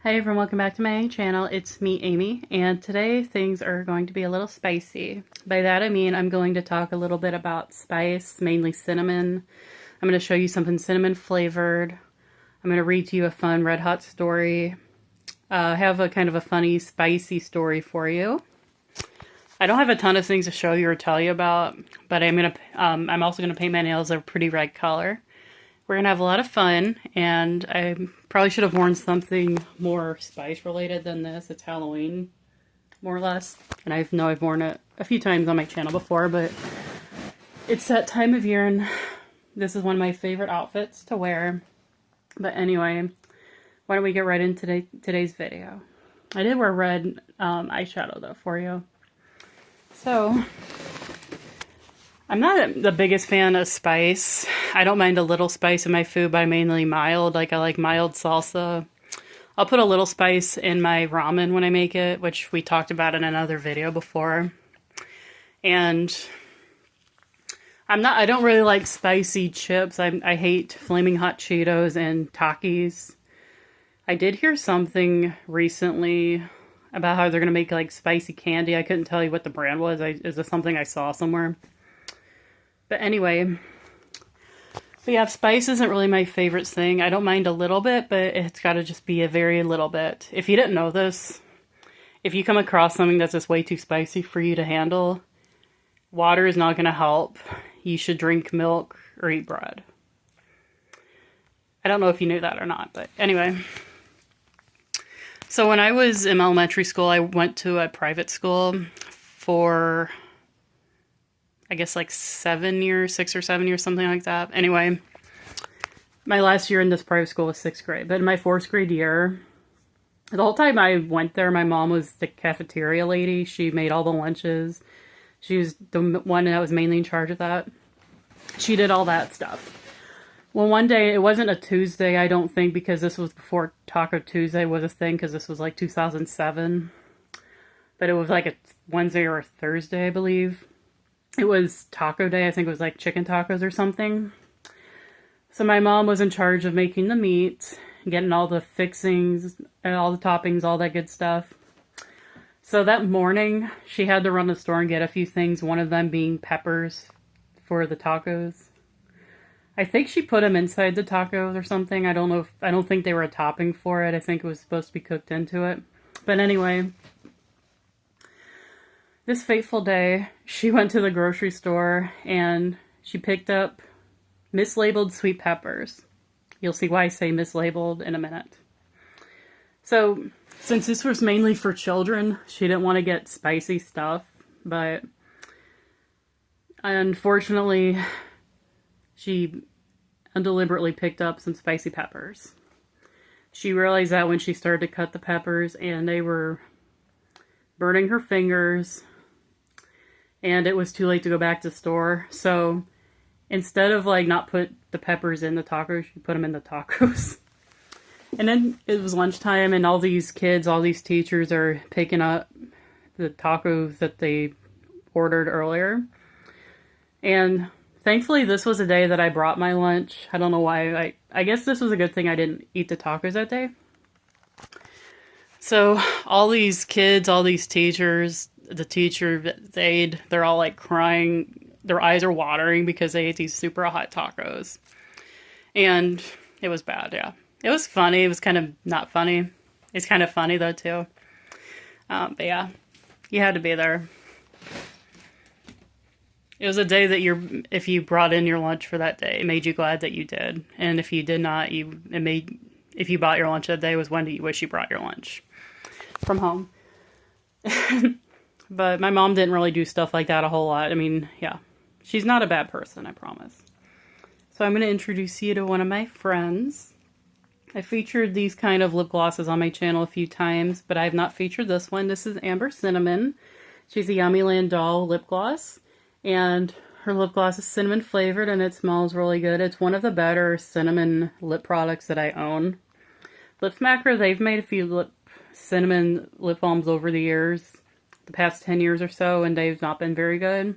Hey everyone, welcome back to my channel. It's me, Amy, and today things are going to be a little spicy. By that I mean I'm going to talk a little bit about spice, mainly cinnamon. I'm going to show you something cinnamon flavored. I'm going to read to you a fun Red Hot story. I have a kind of a funny, spicy story for you. I don't have a ton of things to show you or tell you about, but I'm also gonna paint my nails a pretty red color. We're gonna have a lot of fun, and I probably should have worn something more spice related than this. It's Halloween, more or less, and I know I've worn it a few times on my channel before, but it's that time of year, and this is one of my favorite outfits to wear. But anyway, why don't we get right into today's video? I did wear red eyeshadow though for you. So, I'm not the biggest fan of spice. I don't mind a little spice in my food, but I'm mainly mild. Like, I like mild salsa. I'll put a little spice in my ramen when I make it, which we talked about in another video before. And I don't really like spicy chips. I hate Flaming Hot Cheetos and Takis. I did hear something recently about how they're going to make like spicy candy. I couldn't tell you what the brand was. Is this something I saw somewhere? But anyway, yeah, spice isn't really my favorite thing. I don't mind a little bit, but it's got to just be a very little bit. If you didn't know this, if you come across something that's just way too spicy for you to handle, water is not going to help. You should drink milk or eat bread. I don't know if you knew that or not, but anyway. So when I was in elementary school, I went to a private school for, I guess, like 7 years, 6 or 7 years, something like that. Anyway, my last year in this private school was 6th grade. But in my 4th grade year, the whole time I went there, my mom was the cafeteria lady. She made all the lunches. She was the one that was mainly in charge of that. She did all that stuff. Well, one day, it wasn't a Tuesday, I don't think, because this was before Taco Tuesday was a thing, because this was like 2007. But it was like a Wednesday or a Thursday, I believe. It was Taco Day. I think it was like chicken tacos or something. So my mom was in charge of making the meat, getting all the fixings, and all the toppings, all that good stuff. So that morning, she had to run to the store and get a few things, one of them being peppers for the tacos. I think she put them inside the tacos or something. I don't think they were a topping for it. I think it was supposed to be cooked into it. But anyway, this fateful day, she went to the grocery store and she picked up mislabeled sweet peppers. You'll see why I say mislabeled in a minute. So, since this was mainly for children, she didn't want to get spicy stuff, but unfortunately, she undeliberately picked up some spicy peppers. She realized that when she started to cut the peppers, and they were burning her fingers, and it was too late to go back to the store. So instead of like not put the peppers in the tacos, she put them in the tacos. And then it was lunchtime, and all these kids, all these teachers are picking up the tacos that they ordered earlier. And thankfully, this was a day that I brought my lunch. I don't know why. I guess this was a good thing I didn't eat the tacos that day. So all these kids, all these teachers, the teacher, the aide, they're all like crying. Their eyes are watering because they ate these super hot tacos. And it was bad, yeah. It was funny. It was kind of not funny. It's kind of funny though, too. But yeah, you had to be there. It was a day that if you brought in your lunch for that day, it made you glad that you did. And if you did not, if you bought your lunch that day, was when do you wish you brought your lunch from home. But my mom didn't really do stuff like that a whole lot. I mean, yeah, she's not a bad person, I promise. So I'm going to introduce you to one of my friends. I featured these kind of lip glosses on my channel a few times, but I have not featured this one. This is Amber Cinnamon. She's a Yummyland Doll lip gloss. And her lip gloss is cinnamon flavored and it smells really good. It's one of the better cinnamon lip products that I own. Lip Smacker, they've made a few cinnamon lip balms over the years, the past 10 years or so, and they've not been very good.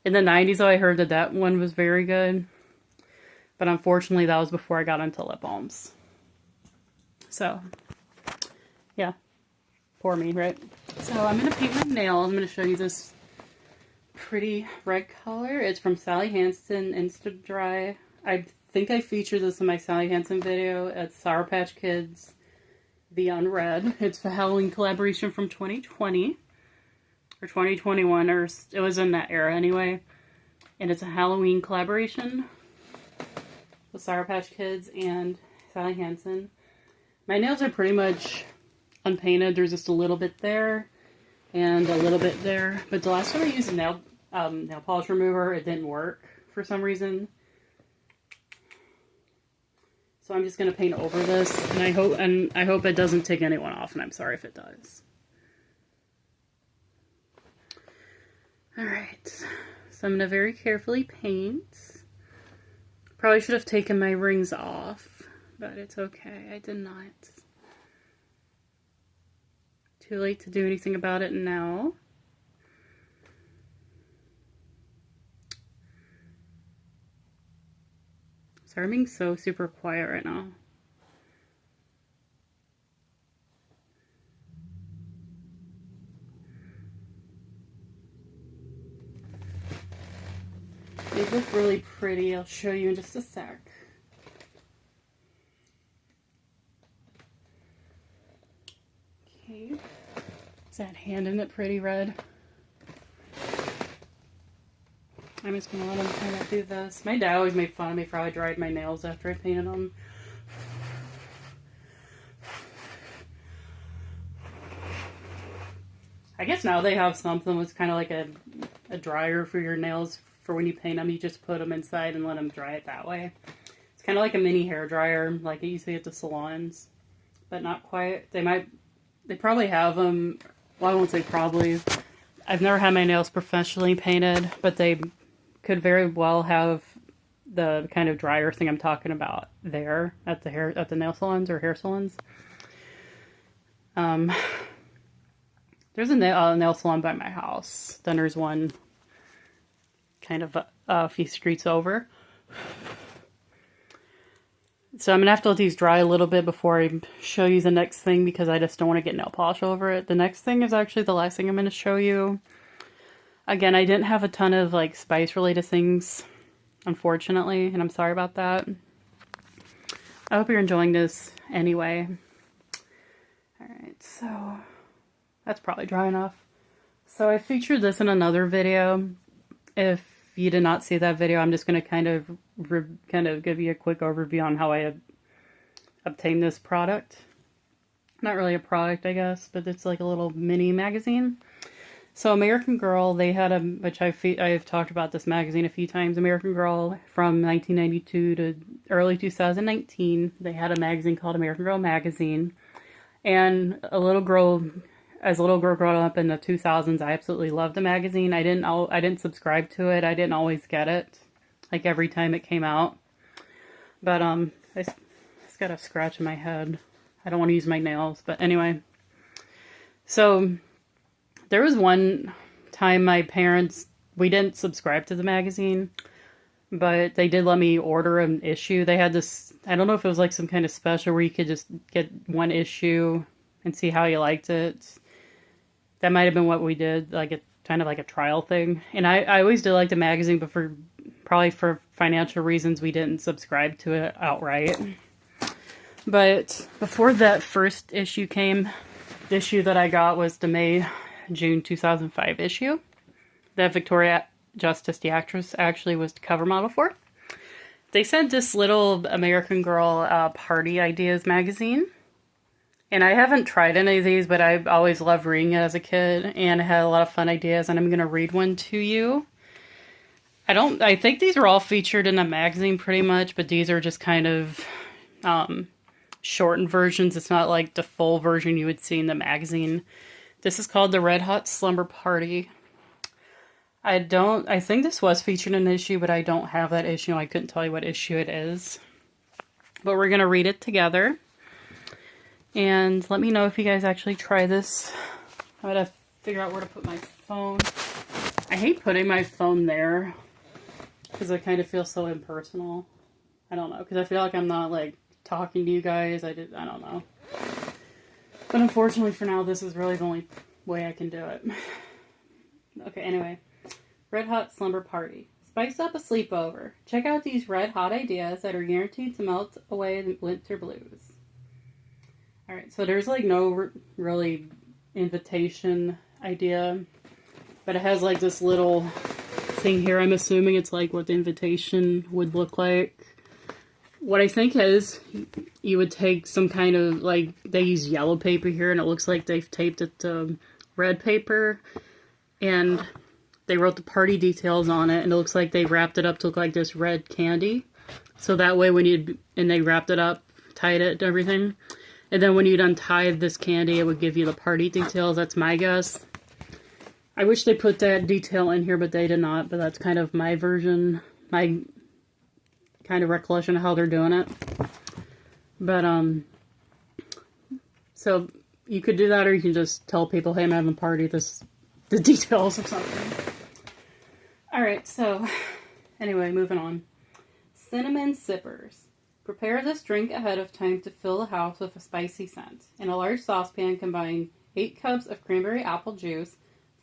In the 90s, though, I heard that one was very good. But unfortunately, that was before I got into lip balms. So, Yeah, poor me, right? So I'm going to paint my nail. I'm going to show you this pretty red color. It's from Sally Hansen Insta Dry. I think I featured this in my Sally Hansen video at Sour Patch Kids The Unread. It's a Halloween collaboration from 2020 or 2021, or it was in that era anyway. And it's a Halloween collaboration with Sour Patch Kids and Sally Hansen. My nails are pretty much unpainted. There's just a little bit there and a little bit there. But the last time I used a nail polish remover, it didn't work for some reason. So I'm just gonna paint over this, and I hope it doesn't take anyone off, and I'm sorry if it does. Alright, so I'm gonna very carefully paint. Probably should have taken my rings off, but it's okay, I did not. Too late to do anything about it now. Sorry, I'm being so super quiet right now. They look really pretty. I'll show you in just a sec. Okay. Is that hand in it pretty red? I'm just gonna let them kind of do this. My dad always made fun of me for how I dried my nails after I painted them. I guess now they have something that's kind of like a dryer for your nails for when you paint them. You just put them inside and let them dry it that way. It's kind of like a mini hair dryer, like it used to be at the salons, but not quite. They probably have them. Well, I won't say probably. I've never had my nails professionally painted, but they could very well have the kind of dryer thing I'm talking about there at the nail salons or hair salons. There's a nail salon by my house. Then there's one kind of a few streets over. So I'm going to have to let these dry a little bit before I show you the next thing, because I just don't want to get nail polish over it. The next thing is actually the last thing I'm going to show you. Again, I didn't have a ton of like spice related things, unfortunately, and I'm sorry about that. I hope you're enjoying this anyway. Alright, so that's probably dry enough. So I featured this in another video. If you did not see that video, I'm just going to kind of give you a quick overview on how I obtained this product. Not really a product, I guess, but it's like a little mini magazine. So American Girl, they had which I've talked about this magazine a few times. American Girl from 1992 to early 2019, they had a magazine called American Girl Magazine. And as a little girl growing up in the 2000s, I absolutely loved the magazine. I didn't subscribe to it. I didn't always get it, like every time it came out. But I just got a scratch in my head. I don't want to use my nails, but anyway. So there was one time my parents, we didn't subscribe to the magazine, but they did let me order an issue. They had this, I don't know if it was like some kind of special where you could just get one issue and see how you liked it. That might have been what we did, like kind of like a trial thing. And I always did like the magazine, but probably for financial reasons, we didn't subscribe to it outright. But before that first issue came, the issue that I got was the June 2005 issue that Victoria Justice, the actress, actually was the cover model for. They sent this little American Girl Party Ideas magazine. And I haven't tried any of these, but I've always loved reading it as a kid, and I had a lot of fun ideas, and I'm going to read one to you. I think these are all featured in a magazine pretty much, but these are just kind of shortened versions. It's not like the full version you would see in the magazine. This is called the Red Hot Slumber Party. I think this was featured in an issue, but I don't have that issue. I couldn't tell you what issue it is. But we're going to read it together. And let me know if you guys actually try this. I'm going to figure out where to put my phone. I hate putting my phone there because it kind of feels so impersonal. I don't know, because I feel like I'm not like talking to you guys. I don't know. But unfortunately for now, this is really the only way I can do it. Okay, anyway. Red Hot Slumber Party. Spice up a sleepover. Check out these red hot ideas that are guaranteed to melt away the winter blues. Alright, so there's like no really invitation idea, but it has like this little thing here. I'm assuming it's like what the invitation would look like. What I think is you would take some kind of, like, they use yellow paper here and it looks like they've taped it to red paper, and they wrote the party details on it, and it looks like they wrapped it up to look like this red candy. So that way and they wrapped it up, tied it and everything. And then when you'd untie this candy, it would give you the party details. That's my guess. I wish they put that detail in here, but they did not. But that's kind of my version, my kind of recollection of how they're doing it. But, so you could do that, or you can just tell people, hey, I'm having a party, the details or something. Alright, so, anyway, moving on. Cinnamon sippers. Prepare this drink ahead of time to fill the house with a spicy scent. In a large saucepan, combine 8 cups of cranberry apple juice,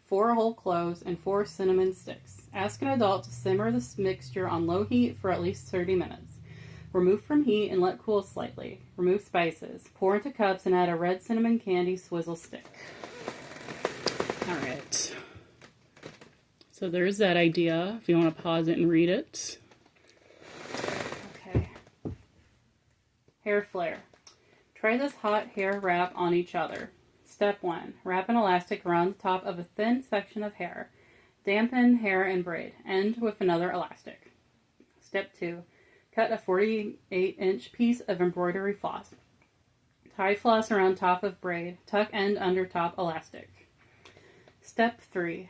4 whole cloves, and 4 cinnamon sticks. Ask an adult to simmer this mixture on low heat for at least 30 minutes. Remove from heat and let cool slightly. Remove spices. Pour into cups and add a red cinnamon candy swizzle stick. Alright. So there's that idea, if you want to pause it and read it. Okay. Hair flare. Try this hot hair wrap on each other. Step 1. Wrap an elastic around the top of a thin section of hair. Dampen hair and braid. End with another elastic. Step 2. Cut a 48-inch piece of embroidery floss. Tie floss around top of braid. Tuck end under top elastic. Step 3.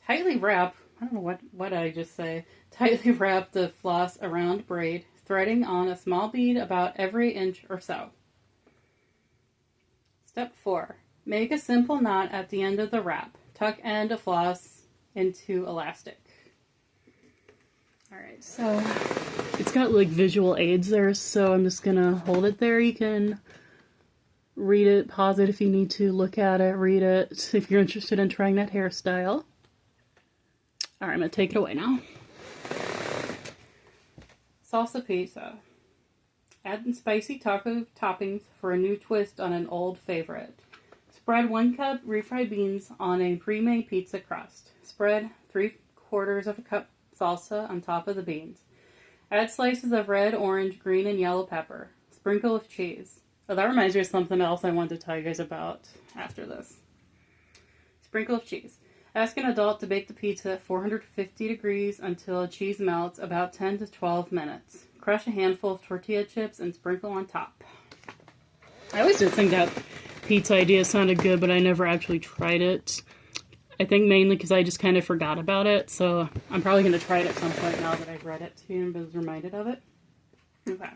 Tightly wrap, I don't know what did I just say. Tightly wrap the floss around braid, threading on a small bead about every inch or so. Step 4. Make a simple knot at the end of the wrap. Tuck end of floss into elastic. Alright, so it's got like visual aids there, so I'm just gonna hold it there. You can read it, pause it if you need to, look at it, read it, if you're interested in trying that hairstyle. Alright, I'm gonna take it away now. Salsa pizza. Add spicy taco toppings for a new twist on an old favorite. Spread 1 cup refried beans on a pre-made pizza crust. Spread 3/4 of a cup salsa on top of the beans. Add slices of red, orange, green, and yellow pepper. Sprinkle with cheese. Oh, that reminds me of something else I wanted to tell you guys about after this. Sprinkle of cheese. Ask an adult to bake the pizza at 450 degrees until the cheese melts, about 10 to 12 minutes. Crush a handful of tortilla chips and sprinkle on top. I always did think that pizza idea sounded good, but I never actually tried it. I think mainly because I just kind of forgot about it, so I'm probably going to try it at some point now that I've read it too and was reminded of it. Okay.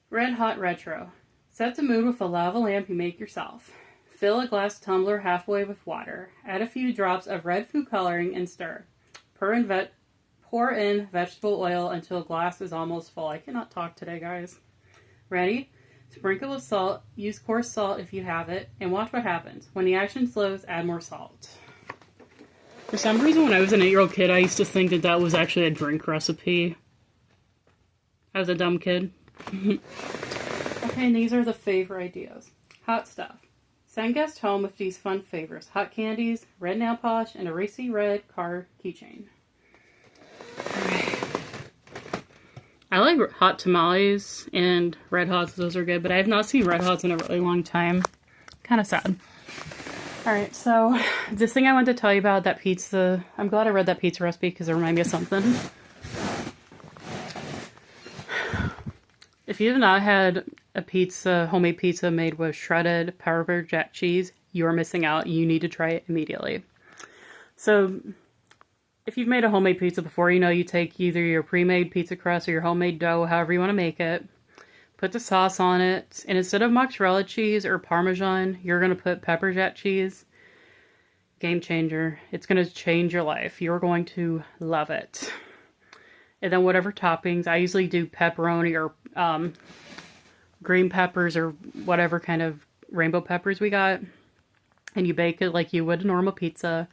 Red Hot Retro. Set the mood with a lava lamp you make yourself. Fill a glass tumbler halfway with water. Add a few drops of red food coloring and stir. Pour in vegetable oil until the glass is almost full. I cannot talk today, guys. Ready? Sprinkle with salt. Use coarse salt if you have it, and watch what happens. When the action slows, add more salt. For some reason, when I was an 8-year-old kid, I used to think that that was actually a drink recipe. I was a dumb kid. Okay, and these are the favor ideas. Hot stuff. Send guests home with these fun favors. Hot candies, red nail polish, and a racy red car keychain. Alright. I like hot tamales and red hots. Those are good, but I have not seen red hots in a really long time. Kind of sad. Alright, so this thing I wanted to tell you about, that pizza. I'm glad I read that pizza recipe because it reminded me of something. If you have not had a pizza, homemade pizza made with shredded Pepper Jack cheese, you are missing out. You need to try it immediately. So, if you've made a homemade pizza before, you know you take either your pre-made pizza crust or your homemade dough, however you want to make it. Put the sauce on it, and instead of mozzarella cheese or Parmesan, you're going to put Pepper Jack cheese. Game changer. It's going to change your life. You're going to love it. And then whatever toppings, I usually do pepperoni or green peppers or whatever kind of rainbow peppers we got, and you bake it like you would a normal pizza.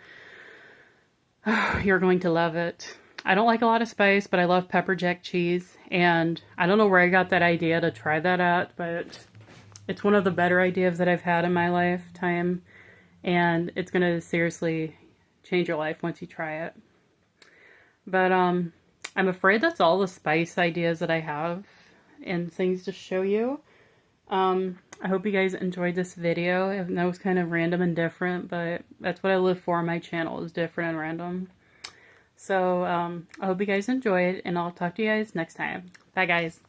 You're going to love it. I don't like a lot of spice, but I love pepper jack cheese, and I don't know where I got that idea to try that at, but it's one of the better ideas that I've had in my lifetime, and it's going to seriously change your life once you try it. But I'm afraid that's all the spice ideas that I have and things to show you. I hope you guys enjoyed this video. I know it's kind of random and different, but that's what I live for on my channel, is different and random. So I hope you guys enjoyed, and I'll talk to you guys next time. Bye, guys.